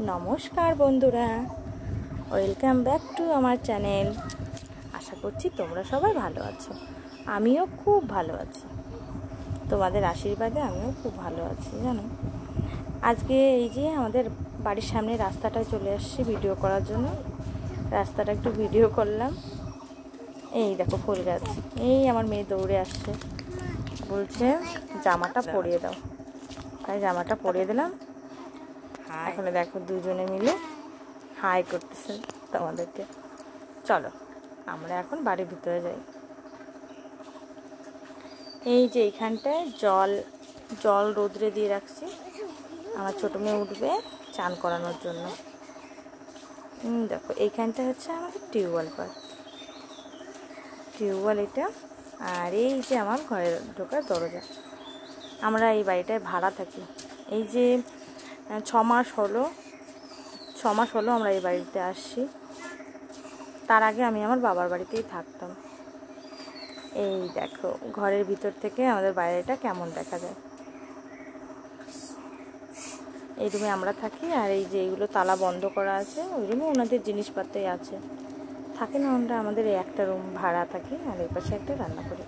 নমস্কার বন্ধুরা, welcome back to আমার চ্যানেল। আশা করছি তোমরা সবাই ভালো আছো। আমিও খুব ভালো আছি, তোমাদের আশীর্বাদে আমিও খুব ভালো আছি। জানো, আজকে এই যে আমাদের বাড়ির সামনে রাস্তাটায় চলে আসছি ভিডিও করার জন্য। রাস্তাটা একটু ভিডিও করলাম। এই দেখো ফুল গাছ। এই আমার মেয়ে দৌড়ে আসছে, বলছে জামাটা পরিয়ে দাও, তাই জামাটা পরিয়ে দিলাম। এখন দেখো দুজনে মিলে হাই করতেছে তোমাদেরকে। চলো আমরা এখন বাড়ির ভিতরে যাই। এই যে এইখানটায় জল রোদ্রে দিয়ে রাখছি, আমার ছোটো মেয়ে উঠবে চান করানোর জন্য। দেখো এইখানটা হচ্ছে আমাদের টিউবওয়েল এটা। আর এই যে আমার ঘরে ঢোকার দরজা। আমরা এই বাড়িটায় ভাড়া থাকি। এই যে 6 মাস হলো আমরা এই বাড়িতে আসছি। তার আগে আমি আমার বাবার বাড়িতেই থাকতাম। এই দেখো ঘরের ভিতর থেকে আমাদের বাইরেটা কেমন দেখা যায়। এই রুমে আমরা থাকি, আর এই যে এইগুলো তালা বন্ধ করা আছে, ওই রুমে ওনাদের জিনিসপত্রই আছে। থাকে না, আমরা আমাদের একটা রুম ভাড়া থাকি, আর এই পাশে একটা রান্না করি।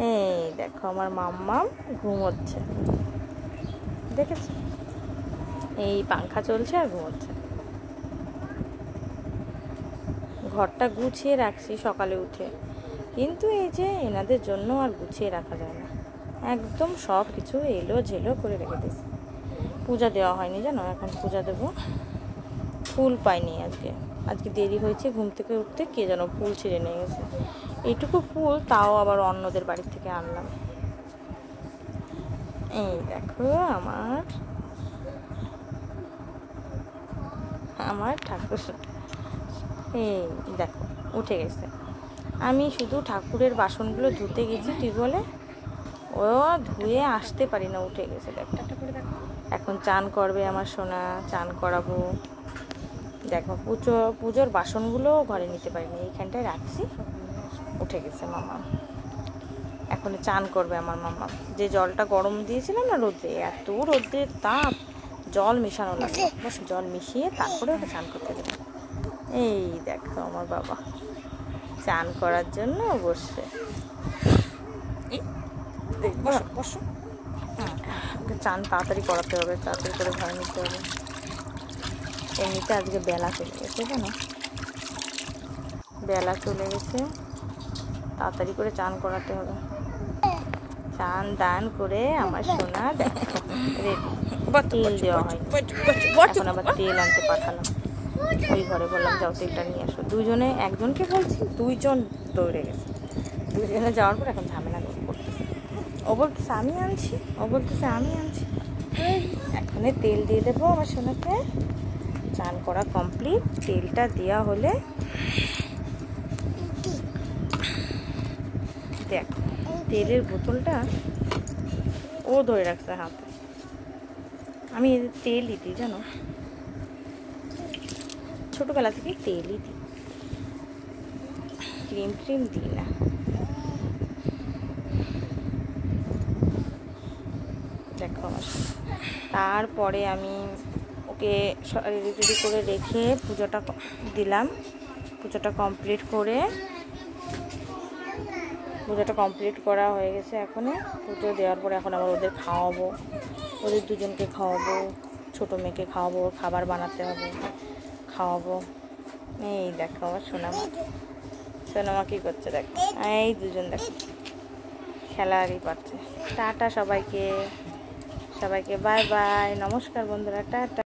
এই দেখো আমার মাম্মাম ঘুমোচ্ছে, দেখেছো? এই পাংখা চলছে আর ঘুমোচ্ছে। ঘরটা গুছিয়ে রাখছি সকালে উঠে, কিন্তু এই যে এনাদের জন্য আর গুছিয়ে রাখা যায় না। একদম সব কিছু এলো ঝেলো করে রেখে দিয়েছি। পূজা দেওয়া হয়নি, জানো, এখন পূজা দেবো। ফুল পাইনি আজকে দেরি হয়েছে ঘুম থেকে উঠতে, কে যেন ফুল ছিঁড়ে নিয়ে গেছে। এইটুকু ফুল তাও আবার অন্যদের বাড়ি থেকে আনলাম। এই দেখো আমার ঠাকুর, এই দেখো উঠে গেছে। আমি শুধু ঠাকুরের বাসনগুলো ধুতে গেছি টিউবওয়েলে, ও ধুয়ে আসতে পারি না, উঠে গেছে। দেখো এখন চান করবে আমার সোনা, চান করাবো। দেখো পুজোর বাসনগুলো ঘরে নিতে পারিনি, এইখানটায় রাখছি। উঠে গেছে মামা, এখন চান করবে আমার মামা। যে জলটা গরম দিয়েছিলাম না রোদে, এত রোদের তাপ, জল মেশানো লাগে, জল মিশিয়ে তারপরে ওকে চান করতে দেবে। এই দেখো আমার বাবা চান করার জন্য বসছে। বসো, ওকে চান তাড়াতাড়ি করাতে হবে, তাড়াতাড়ি করে ঘরে নিতে হবে। এমনিতে আজকে বেলা চলে গেছে, জানো, বেলা চলে গেছে, তাড়াতাড়ি করে চান করাতে হবে। চান দান করে আমার সোনা দেখো রেডি। তেল দেওয়া হয়, এখন আবার তেল আনতে পাঠালাম। ওই ঘরে বললাম যাও তেলটা নিয়ে আসো। একজনকে বলছি, 2 জন দৌড়ে গেছে। 2 জনে যাওয়ার পর এখন ঝামেলা করতেছে। ও বলতেছে আমি আনছি, এখনই তেল দিয়ে দেবো আমার সোনাকে। চান করা কমপ্লিট, তেলটা দেওয়া হলে দেখ তেলের বোতলটা ও ধরে রাখছে হাতে। আমি তেলই দিই, জানো, ছোটোবেলা থেকে তেলই দিই, ক্রিম দিই না। দেখো আমার, তারপরে আমি ওকে রেডি করে রেখে পুজোটা দিলাম। পুজোটা কমপ্লিট করা হয়ে গেছে। এখনই পুজো দেওয়ার পরে এখন আবার ওদের খাওয়াবো, ওদের দুজনকে খাওয়াবো, ছোটো মেয়েকে খাওয়াবো, খাবার বানাতে হবে, খাওয়াবো। এই দেখো আমার সোনামা কী করছে, দেখো এই দুজন দেখো খেলারই পাচ্ছে। টাটা সবাইকে বাই বাই, নমস্কার বন্ধুরা, টাটা।